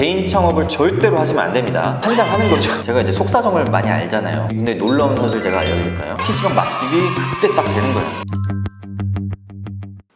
개인 창업을 절대로 하시면 안 됩니다. 환장하는 거죠. 제가 이제 속사정을 많이 알잖아요. 근데 놀라운 사실 제가 알려드릴까요? PC방 맛집이 그때 딱 되는 거예요.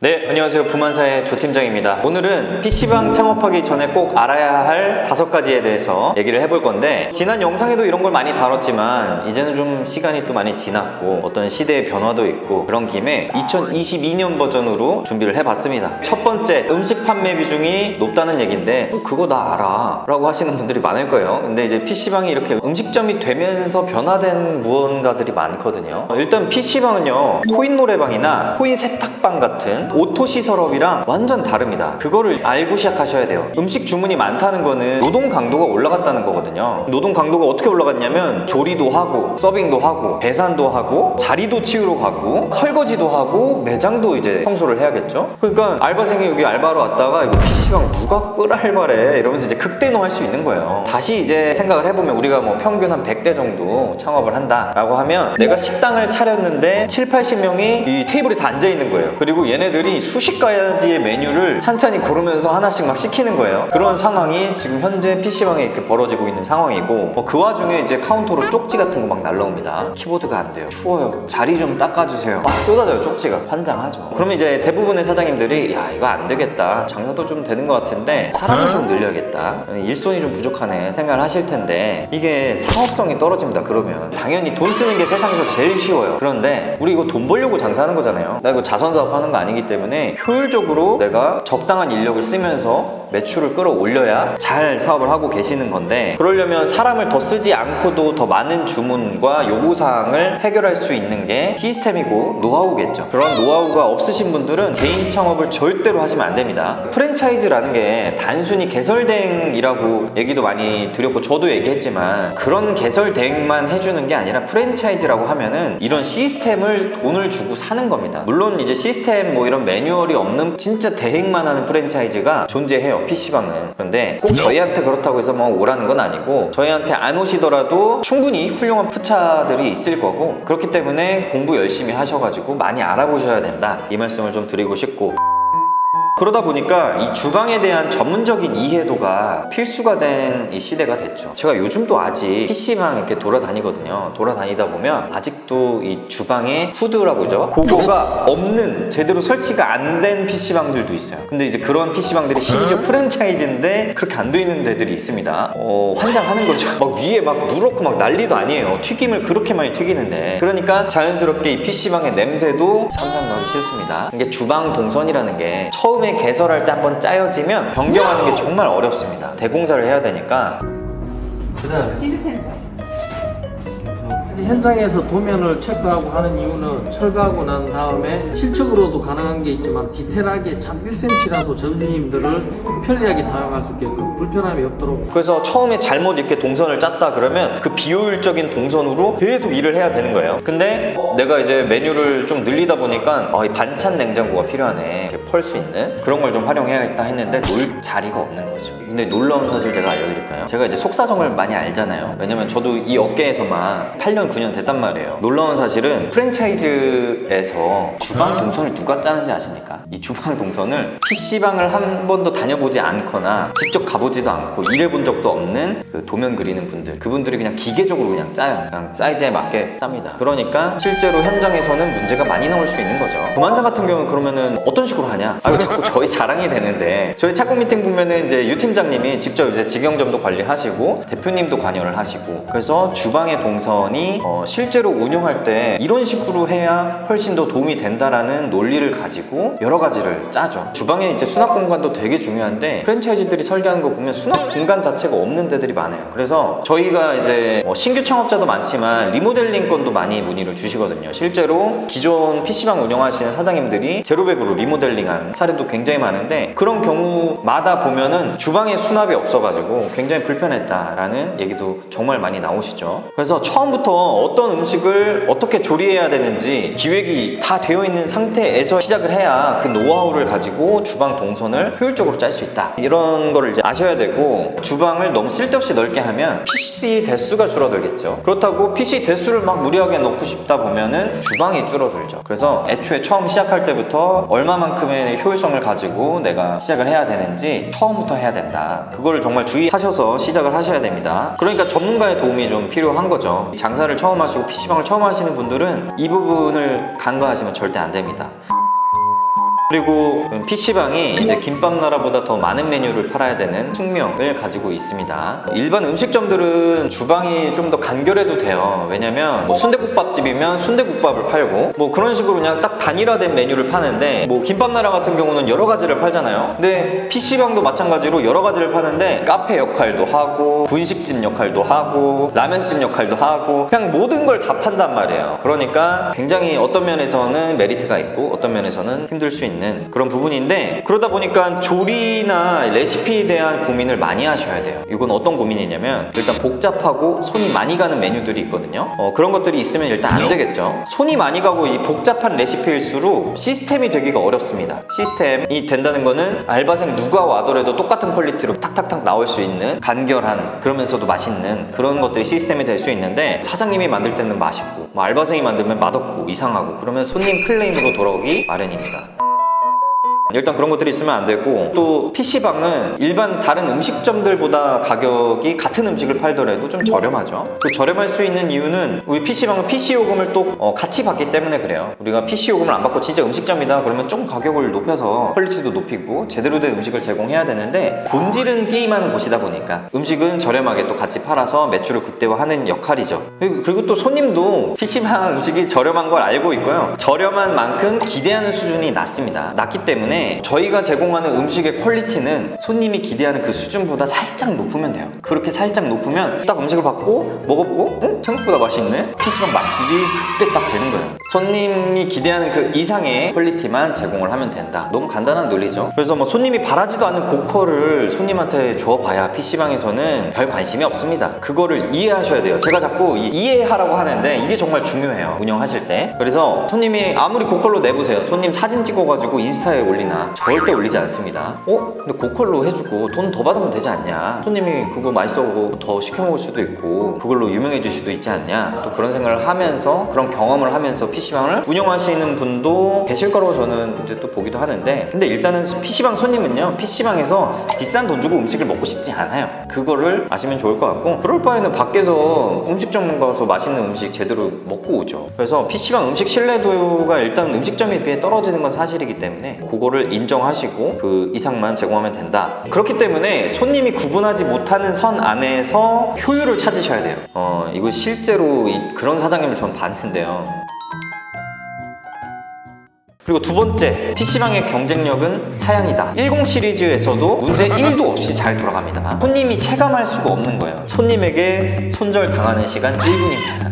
네, 안녕하세요. 부만사의 조팀장입니다. 오늘은 PC방 창업하기 전에 꼭 알아야 할 5가지에 대해서 얘기를 해볼 건데, 지난 영상에도 이런 걸 많이 다뤘지만 이제는 좀 시간이 또 많이 지났고 어떤 시대의 변화도 있고 그런 김에 2022년 버전으로 준비를 해봤습니다. 첫 번째, 음식 판매 비중이 높다는 얘기인데 그거 나 알아 라고 하시는 분들이 많을 거예요. 근데 이제 PC방이 이렇게 음식점이 되면서 변화된 무언가들이 많거든요. 일단 PC방은요, 코인 노래방이나 코인 세탁방 같은 오토 시설업이랑 완전 다릅니다. 그거를 알고 시작하셔야 돼요. 음식 주문이 많다는 거는 노동 강도가 올라갔다는 거거든요. 노동 강도가 어떻게 올라갔냐면 조리도 하고 서빙도 하고 계산도 하고 자리도 치우러 가고 설거지도 하고 매장도 이제 청소를 해야겠죠. 그러니까 알바생이 여기 알바로 왔다가 이거 PC방 누가 끌알바래 이러면서 이제 극대노할 수 있는 거예요. 다시 이제 생각을 해보면 우리가 뭐 평균 한 100대 정도 창업을 한다 라고 하면, 내가 식당을 차렸는데 7, 80명이 이 테이블에 다 앉아 있는 거예요. 그리고 얘네들이 수십 가지의 메뉴를 찬찬히 고르면서 하나씩 막 시키는 거예요. 그런 상황이 지금 현재 PC방에 이렇게 벌어지고 있는 상황이고, 그 와중에 이제 카운터로 쪽지 같은 거 막 날라옵니다. 키보드가 안 돼요, 추워요, 자리 좀 닦아주세요, 막 쏟아져요. 쪽지가 환장하죠. 그러면 이제 대부분의 사장님들이 야, 이거 안 되겠다, 장사도 좀 되는 것 같은데 사람을 좀 늘려야겠다, 일손이 좀 부족하네 생각을 하실 텐데, 이게 사업성이 떨어집니다. 그러면 당연히 돈 쓰는 게 세상에서 제일 쉬워요. 그런데 우리 이거 돈 벌려고 장사하는 거잖아요. 나 이거 자선사업 하는 거 아니기 때문에 효율적으로 내가 적당한 인력을 쓰면서 매출을 끌어올려야 잘 사업을 하고 계시는 건데, 그러려면 사람을 더 쓰지 않고도 더 많은 주문과 요구사항을 해결할 수 있는 게 시스템이고 노하우겠죠. 그런 노하우가 없으신 분들은 개인 창업을 절대로 하시면 안 됩니다. 프랜차이즈라는 게 단순히 개설대행이라고 얘기도 많이 드렸고 저도 얘기했지만, 그런 개설대행만 해주는 게 아니라 프랜차이즈라고 하면은 이런 시스템을 돈을 주고 사는 겁니다. 물론 이제 시스템 뭐 이런 매뉴얼이 없는 진짜 대행만 하는 프랜차이즈가 존재해요, PC방은. 그런데 꼭 저희한테 그렇다고 해서 뭐 오라는 건 아니고, 저희한테 안 오시더라도 충분히 훌륭한 푸차들이 있을 거고, 그렇기 때문에 공부 열심히 하셔가지고 많이 알아보셔야 된다, 이 말씀을 좀 드리고 싶고, 그러다 보니까 이 주방에 대한 전문적인 이해도가 필수가 된 이 시대가 됐죠. 제가 요즘도 아직 PC방 이렇게 돌아다니거든요. 돌아다니다 보면 아직도 이 주방에 후드라고 그죠? 그거가 없는, 제대로 설치가 안 된 PC방들도 있어요. 근데 이제 그런 PC방들이 심지어 프랜차이즈인데 그렇게 안 돼 있는 데들이 있습니다. 환장하는 거죠. 막 위에 막 누렇고 막 난리도 아니에요. 튀김을 그렇게 많이 튀기는데. 그러니까 자연스럽게 이 PC방의 냄새도 상상하기 싫습니다. 이게 주방 동선이라는 게 처음에 개설할 때 한번 짜여지면 변경하는 게 정말 어렵습니다. 대공사를 해야 되니까. 그다음에 디스펜서. 현장에서 도면을 체크하고 하는 이유는 철거하고 난 다음에 실적으로도 가능한 게 있지만 디테일하게 참 1cm라도 점주님들을 편리하게 사용할 수 있게끔 불편함이 없도록. 그래서 처음에 잘못 이렇게 동선을 짰다 그러면 그 비효율적인 동선으로 계속 일을 해야 되는 거예요. 근데 내가 이제 메뉴를 좀 늘리다 보니까 이 반찬 냉장고가 필요하네, 이렇게 펄 수 있는 그런 걸 좀 활용해야겠다 했는데 놀 자리가 없는 거죠. 근데 놀라운 사실 제가 알려드릴까요? 제가 이제 속사정을 많이 알잖아요. 왜냐면 저도 이 업계에서만 8년 9년 됐단 말이에요. 놀라운 사실은 프랜차이즈에서 주방 동선을 누가 짜는지 아십니까? 이 주방 동선을 PC방을 한 번도 다녀보지 않거나 직접 가보지도 않고 일해본 적도 없는 그 도면 그리는 분들, 그분들이 그냥 기계적으로 그냥 짜요. 그냥 사이즈에 맞게 짭니다. 그러니까 실제로 현장에서는 문제가 많이 나올 수 있는 거죠. 부만사 같은 경우는 그러면은 어떤 식으로 하냐? 이거 자꾸 저희 자랑이 되는데, 저희 착공 미팅 보면은 이제 유 팀장님이 직접 이제 직영점도 관리하시고 대표님도 관여를 하시고, 그래서 주방의 동선이 실제로 운영할 때 이런 식으로 해야 훨씬 더 도움이 된다라는 논리를 가지고 여러 가지를 짜죠. 주방에 이제 수납 공간도 되게 중요한데 프랜차이즈들이 설계하는 거 보면 수납 공간 자체가 없는 데들이 많아요. 그래서 저희가 이제 신규 창업자도 많지만 리모델링 건도 많이 문의를 주시거든요. 실제로 기존 PC방 운영하시는 사장님들이 제로백으로 리모델링한 사례도 굉장히 많은데, 그런 경우마다 보면은 주방에 수납이 없어가지고 굉장히 불편했다라는 얘기도 정말 많이 나오시죠. 그래서 처음부터 어떤 음식을 어떻게 조리해야 되는지 기획이 다 되어 있는 상태에서 시작을 해야 그 노하우를 가지고 주방 동선을 효율적으로 짤 수 있다, 이런 거를 이제 아셔야 되고, 주방을 너무 쓸데없이 넓게 하면 PC 대수가 줄어들겠죠. 그렇다고 PC 대수를 막 무리하게 넣고 싶다 보면은 주방이 줄어들죠. 그래서 애초에 처음 시작할 때부터 얼마만큼의 효율성을 가지고 내가 시작을 해야 되는지 처음부터 해야 된다, 된다. 그걸 정말 주의하셔서 시작을 하셔야 됩니다. 그러니까 전문가의 도움이 좀 필요한 거죠. 장사를 처음 하시고 PC방을 처음 하시는 분들은 이 부분을 간과하시면 절대 안 됩니다. 그리고 PC방이 이제 김밥나라보다 더 많은 메뉴를 팔아야 되는 숙명을 가지고 있습니다. 일반 음식점들은 주방이 좀 더 간결해도 돼요. 왜냐면 뭐 순댓국밥집이면 순댓국밥을 팔고 뭐 그런 식으로 그냥 딱 단일화된 메뉴를 파는데, 뭐 김밥나라 같은 경우는 여러 가지를 팔잖아요. 근데 PC방도 마찬가지로 여러 가지를 파는데 카페 역할도 하고 분식집 역할도 하고 라면집 역할도 하고 그냥 모든 걸 다 판단 말이에요. 그러니까 굉장히 어떤 면에서는 메리트가 있고 어떤 면에서는 힘들 수 있는 그런 부분인데, 그러다 보니까 조리나 레시피에 대한 고민을 많이 하셔야 돼요. 이건 어떤 고민이냐면, 일단 복잡하고 손이 많이 가는 메뉴들이 있거든요. 그런 것들이 있으면 일단 안 되겠죠. 손이 많이 가고 이 복잡한 레시피일수록 시스템이 되기가 어렵습니다. 시스템이 된다는 거는 알바생 누가 와더라도 똑같은 퀄리티로 탁탁탁 나올 수 있는 간결한, 그러면서도 맛있는 그런 것들이 시스템이 될 수 있는데, 사장님이 만들 때는 맛있고 뭐 알바생이 만들면 맛없고 이상하고 그러면 손님 클레임으로 돌아오기 마련입니다. 일단 그런 것들이 있으면 안 되고, 또 PC방은 일반 다른 음식점들보다 가격이 같은 음식을 팔더라도 좀 저렴하죠. 또 저렴할 수 있는 이유는 우리 PC방은 PC요금을 또 같이 받기 때문에 그래요. 우리가 PC요금을 안 받고 진짜 음식점이다 그러면 좀 가격을 높여서 퀄리티도 높이고 제대로 된 음식을 제공해야 되는데, 본질은 게임하는 곳이다 보니까 음식은 저렴하게 또 같이 팔아서 매출을 극대화하는 역할이죠. 그리고 또 손님도 PC방 음식이 저렴한 걸 알고 있고요. 저렴한 만큼 기대하는 수준이 낮습니다. 낮기 때문에 저희가 제공하는 음식의 퀄리티는 손님이 기대하는 그 수준보다 살짝 높으면 돼요. 그렇게 살짝 높으면 딱 음식을 받고 먹어보고 생각보다 맛있네? PC방 맛집이 그때 딱 되는 거예요. 손님이 기대하는 그 이상의 퀄리티만 제공을 하면 된다. 너무 간단한 논리죠. 그래서 뭐 손님이 바라지도 않는 고퀄을 손님한테 줘봐야 PC방에서는 별 관심이 없습니다. 그거를 이해하셔야 돼요. 제가 자꾸 이해하라고 하는데 이게 정말 중요해요, 운영하실 때. 그래서 손님이 아무리 고퀄로 내보세요. 손님 사진 찍어가지고 인스타에 올리나 절대 올리지 않습니다. 근데 고퀄로 해주고 돈 더 받으면 되지 않냐, 손님이 그거 맛있어보고 더 시켜 먹을 수도 있고 그걸로 유명해질 수도 있지 않냐, 또 그런 생각을 하면서 그런 경험을 하면서 PC방을 운영하시는 분도 계실 거라고 저는 이제 또 보기도 하는데, 근데 일단은 PC방 손님은요, PC방에서 비싼 돈 주고 음식을 먹고 싶지 않아요. 그거를 아시면 좋을 것 같고, 그럴 바에는 밖에서 음식점 가서 맛있는 음식 제대로 먹고 오죠. 그래서 PC방 음식 신뢰도가 일단 음식점에 비해 떨어지는 건 사실이기 때문에 그거를 인정하시고 그 이상만 제공하면 된다. 그렇기 때문에 손님이 구분하지 못하는 선 안에서 효율을 찾으셔야 돼요. 이거 실제로 그런 사장님을 전 봤는데요. 그리고 두 번째, PC방의 경쟁력은 사양이다. 10 시리즈에서도 문제 1도 없이 잘 돌아갑니다. 손님이 체감할 수가 없는 거예요. 손님에게 손절당하는 시간 1분입니다.